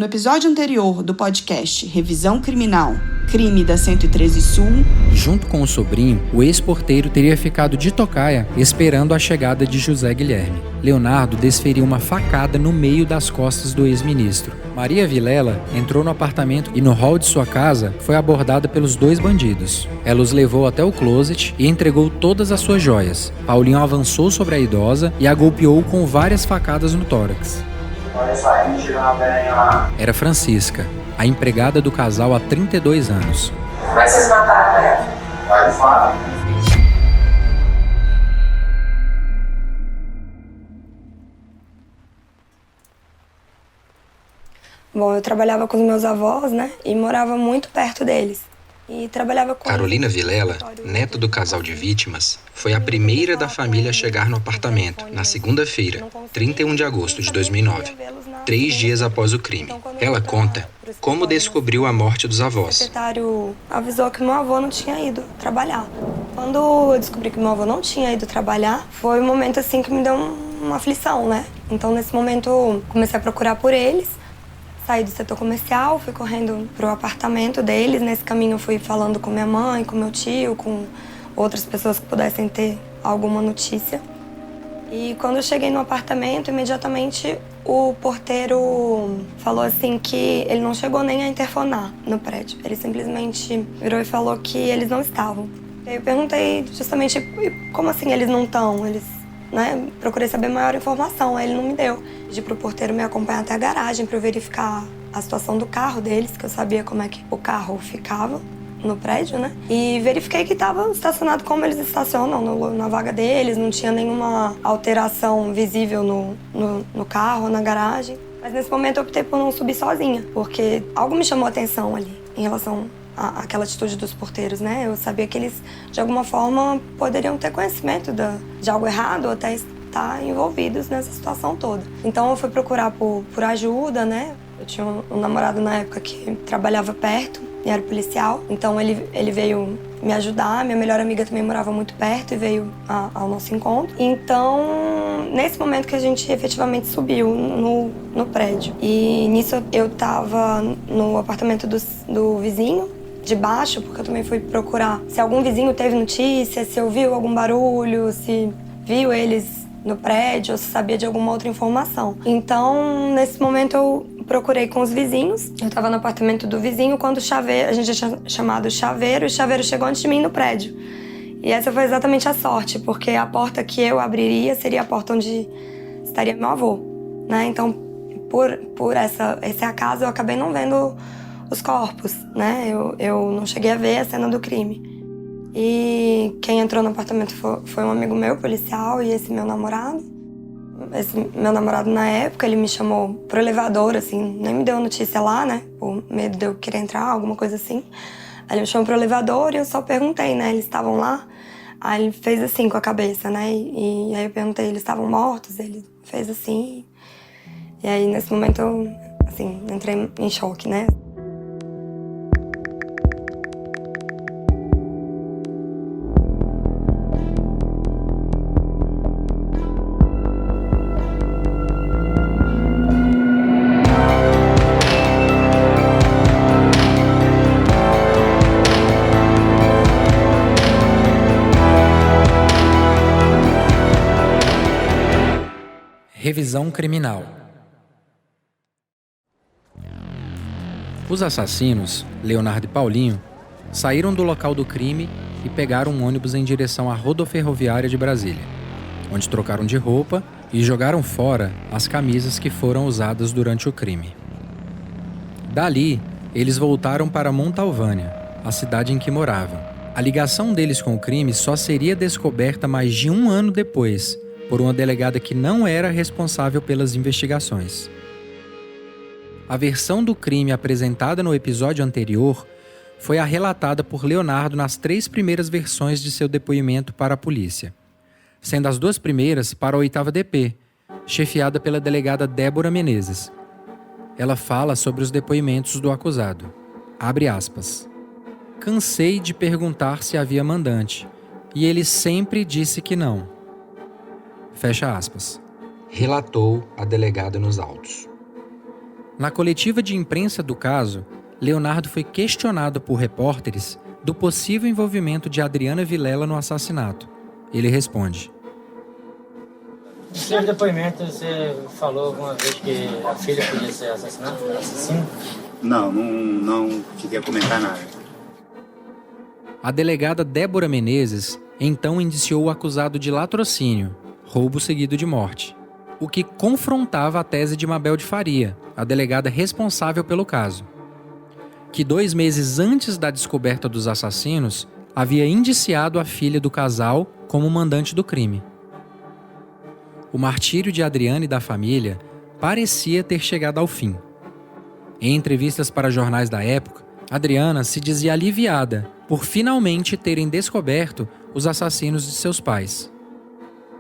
No episódio anterior do podcast Revisão Criminal, Crime da 113 Sul, junto com o sobrinho, o ex-porteiro teria ficado de tocaia esperando a chegada de José Guilherme. Leonardo desferiu uma facada no meio das costas do ex-ministro. Maria Vilela entrou no apartamento e no hall de sua casa foi abordada pelos dois bandidos. Ela os levou até o closet e entregou todas as suas joias. Paulinho avançou sobre a idosa e a golpeou com várias facadas no tórax. Era Francisca, a empregada do casal há 32 anos. Como é que vocês mataram ela? Vai falar. Bom, eu trabalhava com os meus avós, né? E morava muito perto deles. E trabalhava com... Carolina Vilela, neta do casal de vítimas, foi a primeira da família a chegar no apartamento, na segunda-feira, 31 de agosto de 2009, 3 dias após o crime. Ela conta como descobriu a morte dos avós. O secretário avisou que meu avô não tinha ido trabalhar. Quando eu descobri que meu avô não tinha ido trabalhar, foi um momento assim que me deu uma aflição, né? Então, nesse momento, comecei a procurar por eles. Saí do setor comercial, fui correndo pro apartamento deles. Nesse caminho, fui falando com minha mãe, com meu tio, com outras pessoas que pudessem ter alguma notícia. E quando eu cheguei no apartamento, imediatamente o porteiro falou assim que ele não chegou nem a interfonar no prédio. Ele simplesmente virou e falou que eles não estavam. Eu perguntei justamente como assim eles não estão? Procurei saber maior informação, aí ele não me deu. Pedi pro porteiro me acompanhar até a garagem para eu verificar a situação do carro deles, que eu sabia como é que o carro ficava no prédio, né? E verifiquei que estava estacionado como eles estacionam, na vaga deles, não tinha nenhuma alteração visível no carro, na garagem. Mas nesse momento eu optei por não subir sozinha, porque algo me chamou a atenção ali, em relação àquela atitude dos porteiros, né? Eu sabia que eles, de alguma forma, poderiam ter conhecimento de algo errado ou até estar envolvidos nessa situação toda. Então eu fui procurar por ajuda, né? Eu tinha um namorado na época que trabalhava perto e era policial, então ele veio me ajudar. Minha melhor amiga também morava muito perto e veio ao nosso encontro. Então, nesse momento que a gente efetivamente subiu no prédio. E nisso eu tava no apartamento do vizinho, de baixo, porque eu também fui procurar se algum vizinho teve notícia, se ouviu algum barulho, se viu eles no prédio, ou se sabia de alguma outra informação. Então, nesse momento eu procurei com os vizinhos. Eu estava no apartamento do vizinho quando o chaveiro, a gente tinha chamado o chaveiro, e o chaveiro chegou antes de mim no prédio. E essa foi exatamente a sorte, porque a porta que eu abriria seria a porta onde estaria meu avô, né? Então, por esse acaso, eu acabei não vendo os corpos, né? Eu não cheguei a ver a cena do crime. E quem entrou no apartamento foi um amigo meu, policial, e esse meu namorado. Esse meu namorado, na época, ele me chamou pro elevador, assim, nem me deu notícia lá, né? Por medo de eu querer entrar, alguma coisa assim. Aí ele me chamou pro elevador e eu só perguntei, né? Eles estavam lá? Aí ele fez assim com a cabeça, né? E aí eu perguntei, eles estavam mortos? Ele fez assim. E aí, nesse momento, eu, assim, entrei em choque, né? Revisão criminal. Os assassinos, Leonardo e Paulinho, saíram do local do crime e pegaram um ônibus em direção à rodoferroviária de Brasília, onde trocaram de roupa e jogaram fora as camisas que foram usadas durante o crime. Dali, eles voltaram para Montalvânia, a cidade em que moravam. A ligação deles com o crime só seria descoberta mais de 1 ano depois, por uma delegada que não era responsável pelas investigações. A versão do crime apresentada no episódio anterior foi a relatada por Leonardo nas 3 primeiras versões de seu depoimento para a polícia, sendo as 2 primeiras para a 8ª DP, chefiada pela delegada Débora Menezes. Ela fala sobre os depoimentos do acusado. Abre aspas. Cansei de perguntar se havia mandante, e ele sempre disse que não. Fecha aspas. Relatou a delegada nos autos. Na coletiva de imprensa do caso, Leonardo foi questionado por repórteres do possível envolvimento de Adriana Vilela no assassinato. Ele responde: No seu depoimento, você falou alguma vez que a filha podia ser assassinada? Assassina? Não cheguei a comentar nada. A delegada Débora Menezes então indiciou o acusado de latrocínio, roubo seguido de morte, o que confrontava a tese de Mabel de Faria, a delegada responsável pelo caso, que 2 meses antes da descoberta dos assassinos, havia indiciado a filha do casal como mandante do crime. O martírio de Adriana e da família parecia ter chegado ao fim. Em entrevistas para jornais da época, Adriana se dizia aliviada por finalmente terem descoberto os assassinos de seus pais.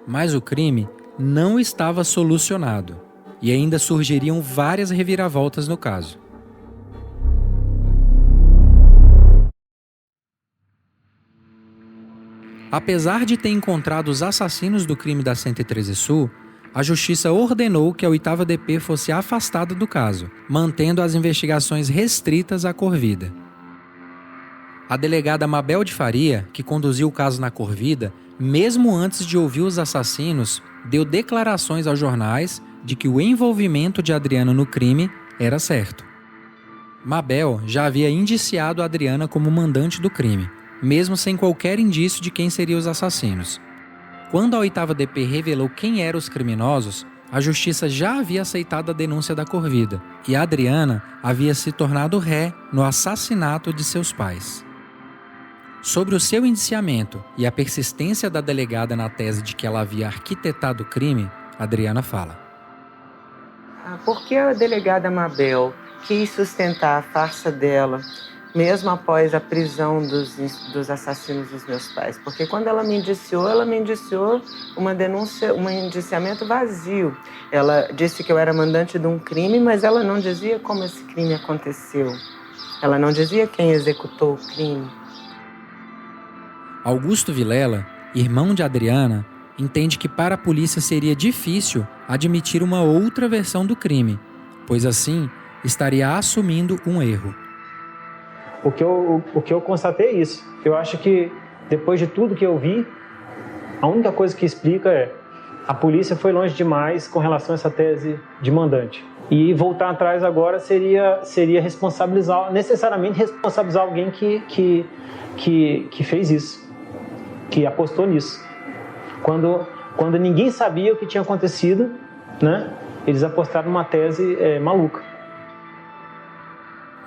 Mas o crime não estava solucionado e ainda surgiriam várias reviravoltas no caso. Apesar de ter encontrado os assassinos do crime da 113 Sul, a Justiça ordenou que a 8ª DP fosse afastada do caso, mantendo as investigações restritas à Corvida. A delegada Mabel de Faria, que conduziu o caso na Corvida, mesmo antes de ouvir os assassinos, deu declarações aos jornais de que o envolvimento de Adriana no crime era certo. Mabel já havia indiciado a Adriana como mandante do crime, mesmo sem qualquer indício de quem seriam os assassinos. Quando a 8ª DP revelou quem eram os criminosos, a justiça já havia aceitado a denúncia da Corvida e a Adriana havia se tornado ré no assassinato de seus pais. Sobre o seu indiciamento e a persistência da delegada na tese de que ela havia arquitetado o crime, Adriana fala: Por que a delegada Mabel quis sustentar a farsa dela, mesmo após a prisão dos assassinos dos meus pais? Porque quando ela me indiciou uma denúncia, um indiciamento vazio. Ela disse que eu era mandante de um crime, mas ela não dizia como esse crime aconteceu. Ela não dizia quem executou o crime. Augusto Vilela, irmão de Adriana, entende que para a polícia seria difícil admitir uma outra versão do crime, pois assim estaria assumindo um erro. O que eu constatei é isso. Eu acho que, depois de tudo que eu vi, a única coisa que explica é: a polícia foi longe demais com relação a essa tese de mandante. E voltar atrás agora seria necessariamente responsabilizar alguém que fez isso, que apostou nisso. Quando ninguém sabia o que tinha acontecido, né, eles apostaram numa tese maluca.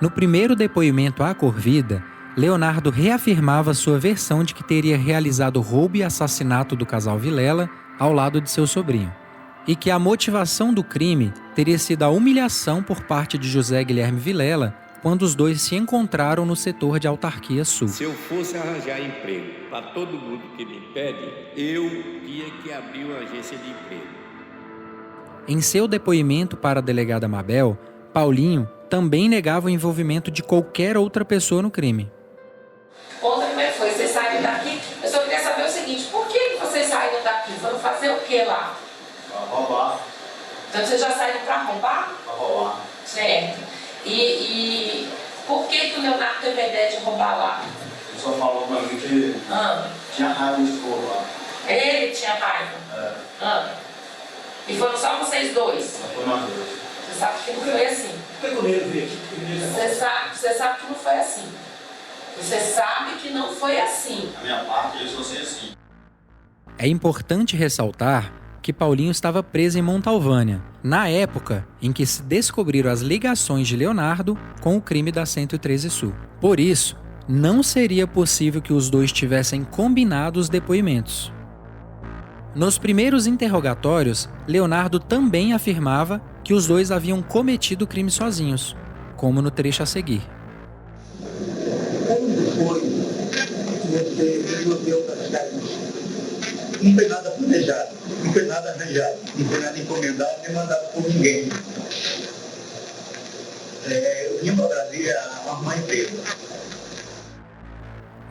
No primeiro depoimento à Corvida, Leonardo reafirmava sua versão de que teria realizado o roubo e assassinato do casal Vilela ao lado de seu sobrinho, e que a motivação do crime teria sido a humilhação por parte de José Guilherme Vilela quando os dois se encontraram no setor de autarquia sul. Se eu fosse arranjar emprego para todo mundo que me pede, eu tinha que abrir uma agência de emprego. Em seu depoimento para a delegada Mabel, Paulinho também negava o envolvimento de qualquer outra pessoa no crime. Ontem como é que foi? Vocês saíram daqui? Eu só queria saber o seguinte: por que vocês saíram daqui? Foram fazer o que lá? Pra roubar. Então vocês já saíram para roubar? Pra roubar. Certo. E por que o Leonardo teve a ideia de roubar lá? Ele só falou pra mim que tinha raiva de expor lá. Ele tinha raiva? E foram só vocês dois? Só foi nós dois. Você sabe que não foi assim. Você sabe que não foi assim. Você sabe que não foi assim. A minha parte, eu só sei assim. É importante ressaltar que Paulinho estava preso em Montalvânia, na época em que se descobriram as ligações de Leonardo com o crime da 113 Sul. Por isso, não seria possível que os dois tivessem combinado os depoimentos. Nos primeiros interrogatórios, Leonardo também afirmava que os dois haviam cometido o crime sozinhos, como no trecho a seguir. Quando foi que você resolveu para a cidade do Sul? Não foi nada planejado, não foi nada arranjado, não foi nada encomendado nem mandado por ninguém. Eu vim para Brasília arrumar emprego.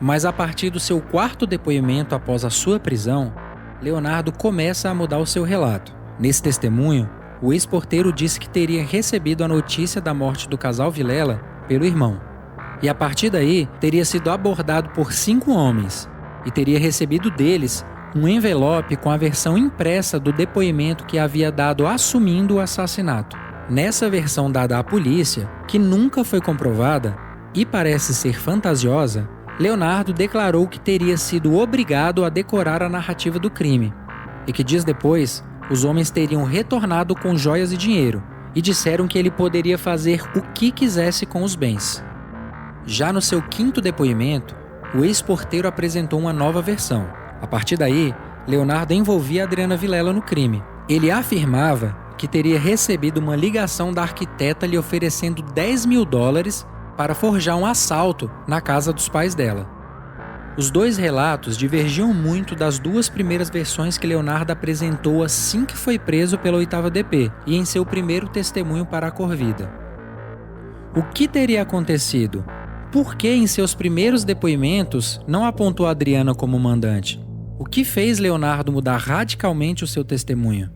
Mas a partir do seu quarto depoimento após a sua prisão, Leonardo começa a mudar o seu relato. Nesse testemunho, o ex-porteiro disse que teria recebido a notícia da morte do casal Vilela pelo irmão. E a partir daí, teria sido abordado por 5 homens e teria recebido deles um envelope com a versão impressa do depoimento que havia dado assumindo o assassinato. Nessa versão dada à polícia, que nunca foi comprovada e parece ser fantasiosa, Leonardo declarou que teria sido obrigado a decorar a narrativa do crime e que dias depois, os homens teriam retornado com joias e dinheiro e disseram que ele poderia fazer o que quisesse com os bens. Já no seu 5º depoimento, o ex-porteiro apresentou uma nova versão. A partir daí, Leonardo envolvia Adriana Vilela no crime. Ele afirmava que teria recebido uma ligação da arquiteta lhe oferecendo $10.000 para forjar um assalto na casa dos pais dela. Os 2 relatos divergiam muito das 2 primeiras versões que Leonardo apresentou assim que foi preso pela 8ª DP e em seu primeiro testemunho para a Corvida. O que teria acontecido? Por que em seus primeiros depoimentos não apontou Adriana como mandante? O que fez Leonardo mudar radicalmente o seu testemunho?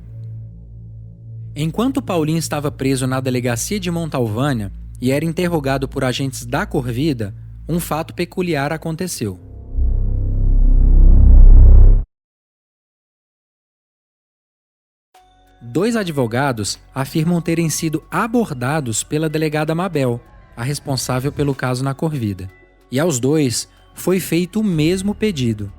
Enquanto Paulinho estava preso na delegacia de Montalvânia e era interrogado por agentes da Corvida, um fato peculiar aconteceu. Dois advogados afirmam terem sido abordados pela delegada Mabel, a responsável pelo caso na Corvida. E aos 2 foi feito o mesmo pedido,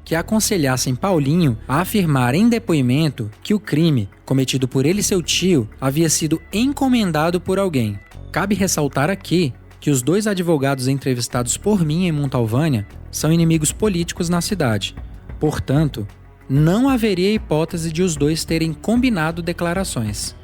que aconselhassem Paulinho a afirmar em depoimento que o crime, cometido por ele e seu tio, havia sido encomendado por alguém. Cabe ressaltar aqui que os 2 advogados entrevistados por mim em Montalvânia são inimigos políticos na cidade. Portanto, não haveria hipótese de os 2 terem combinado declarações.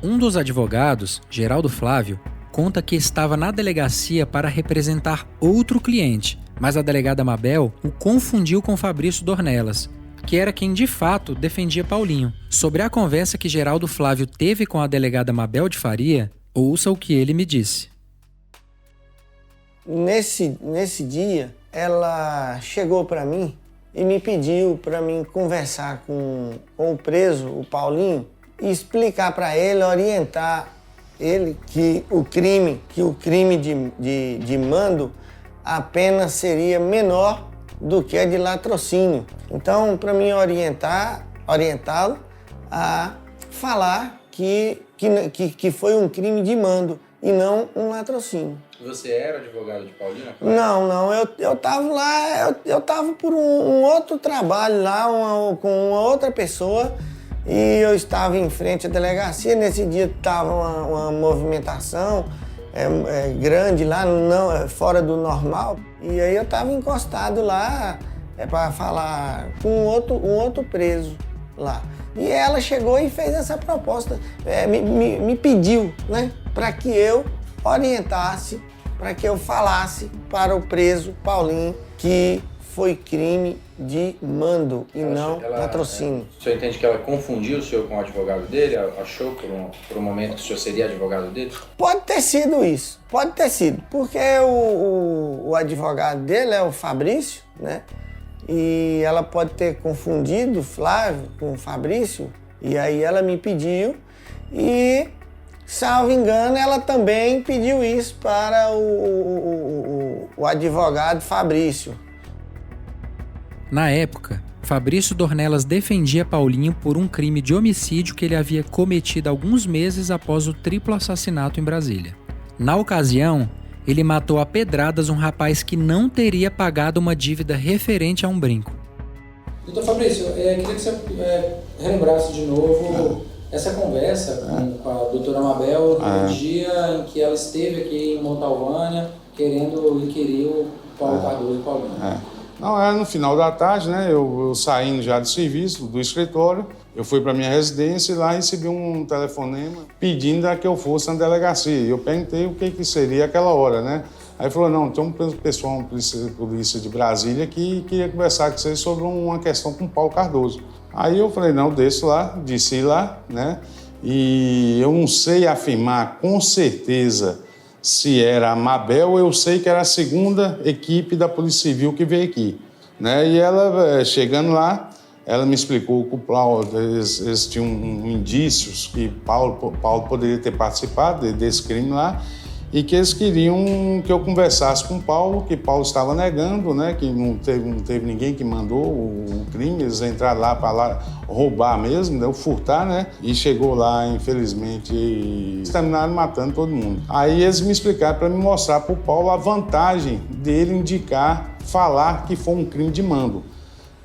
Um dos advogados, Geraldo Flávio, conta que estava na delegacia para representar outro cliente, mas a delegada Mabel o confundiu com Fabrício Dornelas, que era quem de fato defendia Paulinho. Sobre a conversa que Geraldo Flávio teve com a delegada Mabel de Faria, ouça o que ele me disse. Nesse dia, ela chegou para mim e me pediu para mim conversar com o preso, o Paulinho, e explicar para ele, orientar ele que o crime de mando apenas seria menor do que a de latrocínio. Então, para mim orientá-lo a falar que foi um crime de mando e não um latrocínio. Você era advogado de Paulinho? Não, eu estava lá, eu estava por um outro trabalho lá, com uma outra pessoa, e eu estava em frente à delegacia. Nesse dia estava uma movimentação grande lá, fora do normal, e aí eu estava encostado lá para falar com um outro preso lá. E ela chegou e fez essa proposta, me pediu, né, para que eu orientasse, para que eu falasse para o preso Paulinho que foi crime de mando e não latrocínio. O senhor entende que ela confundiu o senhor com o advogado dele? Achou por um momento que o senhor seria advogado dele? Pode ter sido isso, pode ter sido, porque o advogado dele é o Fabrício, né? E ela pode ter confundido o Flávio com o Fabrício, e aí ela me pediu, e, salvo engano, ela também pediu isso para o advogado Fabrício. Na época, Fabrício Dornelas defendia Paulinho por um crime de homicídio que ele havia cometido alguns meses após o triplo assassinato em Brasília. Na ocasião, ele matou a pedradas um rapaz que não teria pagado uma dívida referente a um brinco. Doutor Fabrício, queria que você relembrasse de novo essa conversa com a doutora Mabel no dia em que ela esteve aqui em Montalvânia querendo inquirir o Paulo Cardoso e Paulinho. Não, era no final da tarde, né? Eu saindo já do serviço, do escritório, eu fui para minha residência e lá recebi um telefonema pedindo que eu fosse na delegacia. Eu perguntei o que seria aquela hora, né? Aí falou, não, tem um pessoal, uma polícia de Brasília que queria conversar com vocês sobre uma questão com o Paulo Cardoso. Aí eu falei, não, desci lá, né? E eu não sei afirmar com certeza se era a Mabel, eu sei que era a segunda equipe da Polícia Civil que veio aqui, né? E ela, chegando lá, Ela me explicou que o Paulo, eles tinham indícios que Paulo poderia ter participado desse crime lá e que eles queriam que eu conversasse com o Paulo, que Paulo estava negando, né, que não teve ninguém que mandou o crime, eles entraram lá para lá roubar mesmo, né, furtar, né, e chegou lá, infelizmente, e eles terminaram matando todo mundo. Aí eles me explicaram para me mostrar para o Paulo a vantagem dele falar que foi um crime de mando.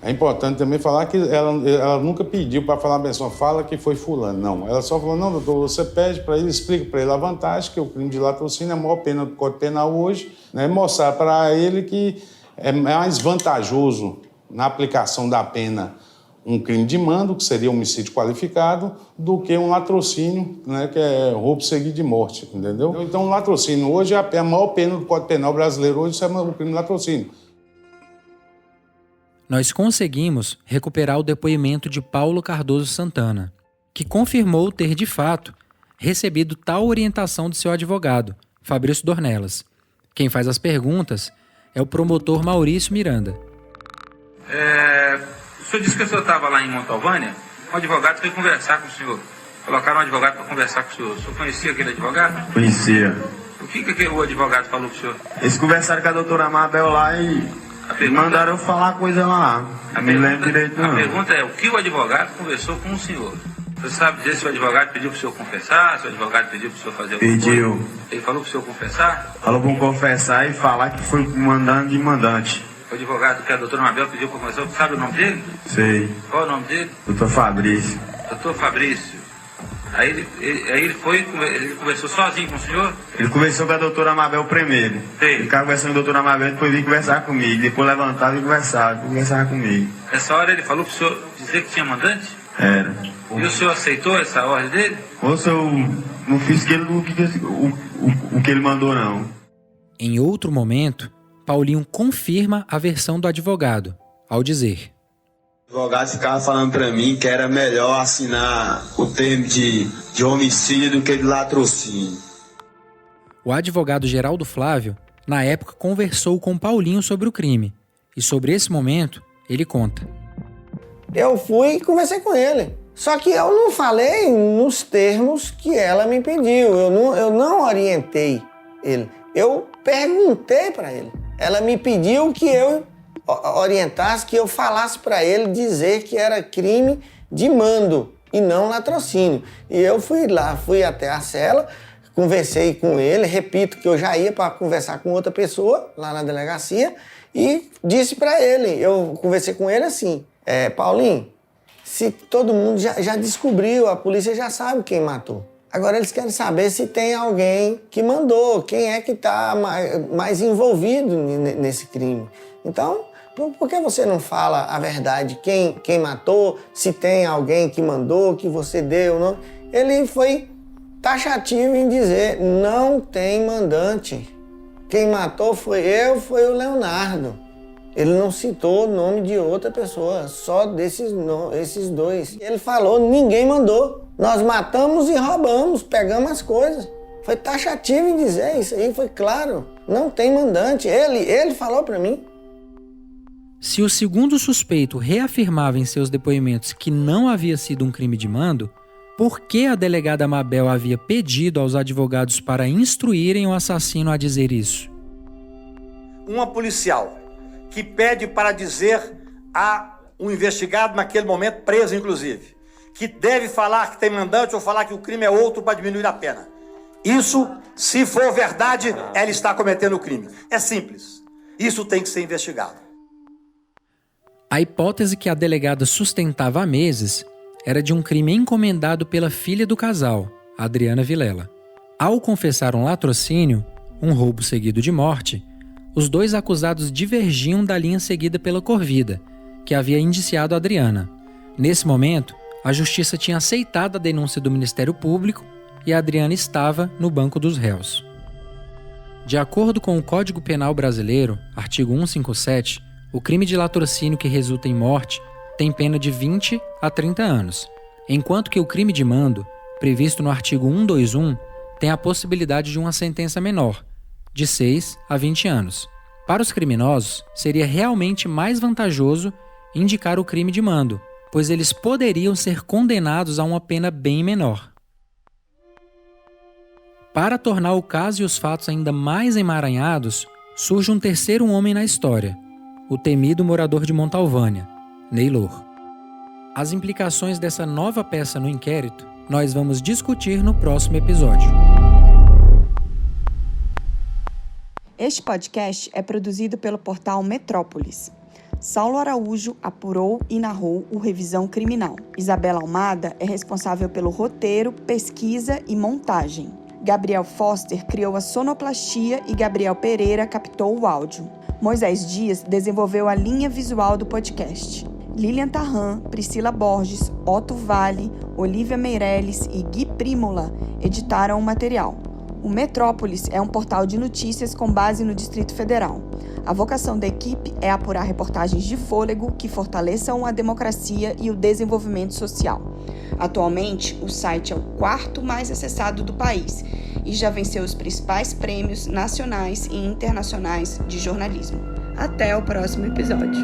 É importante também falar que ela nunca pediu para falar a pessoa, fala que foi fulano. Não, ela só falou, não, doutor, você pede para ele, explica para ele a vantagem, que o crime de latrocínio é a maior pena do Código Penal hoje, né? Mostrar para ele que é mais vantajoso na aplicação da pena um crime de mando, que seria homicídio qualificado, do que um latrocínio, né, que é roubo seguido de morte, entendeu? Então, o latrocínio hoje é a maior pena do Código Penal brasileiro, hoje é o crime de latrocínio. Nós conseguimos recuperar o depoimento de Paulo Cardoso Santana, que confirmou ter, de fato, recebido tal orientação de seu advogado, Fabrício Dornelas. Quem faz as perguntas é o promotor Maurício Miranda. O senhor disse que o senhor estava lá em Montalvânia, um advogado foi conversar com o senhor. Colocaram um advogado para conversar com o senhor. O senhor conhecia aquele advogado? Conhecia. O que o advogado falou com o senhor? Eles conversaram com a doutora Mabel lá e mandaram eu falar coisa lá. Não me lembro direito, não. A pergunta é, o que o advogado conversou com o senhor? Você sabe dizer se o advogado pediu para o senhor confessar, se o advogado pediu para o senhor fazer alguma coisa? Pediu. Ele falou para o senhor confessar? Falou para confessar e falar que foi mandando de mandante. O advogado que a doutora Mabel pediu para confessar, sabe o nome dele? Sei. Qual é o nome dele? Doutor Fabrício. Doutor Fabrício. Aí ele conversou sozinho com o senhor? Ele conversou com a doutora Mabel primeiro. Sim. Ele ficava conversando com a doutora Mabel, depois veio conversar comigo. Depois levantava e conversava comigo. Nessa hora ele falou para o senhor dizer que tinha mandante? Era. E o senhor aceitou essa ordem dele? Moço, eu não fiz o que ele mandou, não. Em outro momento, Paulinho confirma a versão do advogado, ao dizer: O advogado ficava falando para mim que era melhor assinar o termo de homicídio do que de latrocínio. O advogado Geraldo Flávio, na época, conversou com Paulinho sobre o crime. E sobre esse momento, ele conta. Eu fui e conversei com ele. Só que eu não falei nos termos que ela me pediu. Eu não orientei ele. Eu perguntei para ele. Ela me pediu que eu orientasse, que eu falasse para ele dizer que era crime de mando e não latrocínio. E eu fui até a cela, conversei com ele, repito que eu já ia para conversar com outra pessoa lá na delegacia e disse para ele, eu conversei com ele assim, Paulinho, se todo mundo já descobriu, a polícia já sabe quem matou. Agora eles querem saber se tem alguém que mandou, quem é que está mais envolvido nesse crime. Então, por que você não fala a verdade, quem matou, se tem alguém que mandou, que você deu, não? Ele foi taxativo em dizer, não tem mandante. Quem matou foi o Leonardo. Ele não citou o nome de outra pessoa, só esses dois. Ele falou, ninguém mandou. Nós matamos e roubamos, pegamos as coisas. Foi taxativo em dizer isso aí, foi claro. Não tem mandante. Ele falou para mim. Se o segundo suspeito reafirmava em seus depoimentos que não havia sido um crime de mando, por que a delegada Mabel havia pedido aos advogados para instruírem o assassino a dizer isso? Uma policial que pede para dizer a um investigado naquele momento, preso inclusive, que deve falar que tem mandante ou falar que o crime é outro para diminuir a pena. Isso, se for verdade, ela está cometendo o crime. É simples. Isso tem que ser investigado. A hipótese que a delegada sustentava há meses era de um crime encomendado pela filha do casal, Adriana Vilela. Ao confessar um latrocínio, um roubo seguido de morte, os dois acusados divergiam da linha seguida pela Corvida, que havia indiciado a Adriana. Nesse momento, a Justiça tinha aceitado a denúncia do Ministério Público e a Adriana estava no banco dos réus. De acordo com o Código Penal Brasileiro, artigo 157, o crime de latrocínio que resulta em morte tem pena de 20 a 30 anos, enquanto que o crime de mando, previsto no artigo 121, tem a possibilidade de uma sentença menor, de 6 a 20 anos. Para os criminosos, seria realmente mais vantajoso indicar o crime de mando, pois eles poderiam ser condenados a uma pena bem menor. Para tornar o caso e os fatos ainda mais emaranhados, surge um terceiro homem na história, o temido morador de Montalvânia, Neylor. As implicações dessa nova peça no inquérito nós vamos discutir no próximo episódio. Este podcast é produzido pelo portal Metrópolis. Saulo Araújo apurou e narrou o Revisão Criminal. Isabela Almada é responsável pelo roteiro, pesquisa e montagem. Gabriel Foster criou a sonoplastia e Gabriel Pereira captou o áudio. Moisés Dias desenvolveu a linha visual do podcast. Lilian Tarran, Priscila Borges, Otto Vale, Olivia Meirelles e Gui Prímola editaram o material. O Metrópolis é um portal de notícias com base no Distrito Federal. A vocação da equipe é apurar reportagens de fôlego que fortaleçam a democracia e o desenvolvimento social. Atualmente, o site é o 4º mais acessado do país e já venceu os principais prêmios nacionais e internacionais de jornalismo. Até o próximo episódio.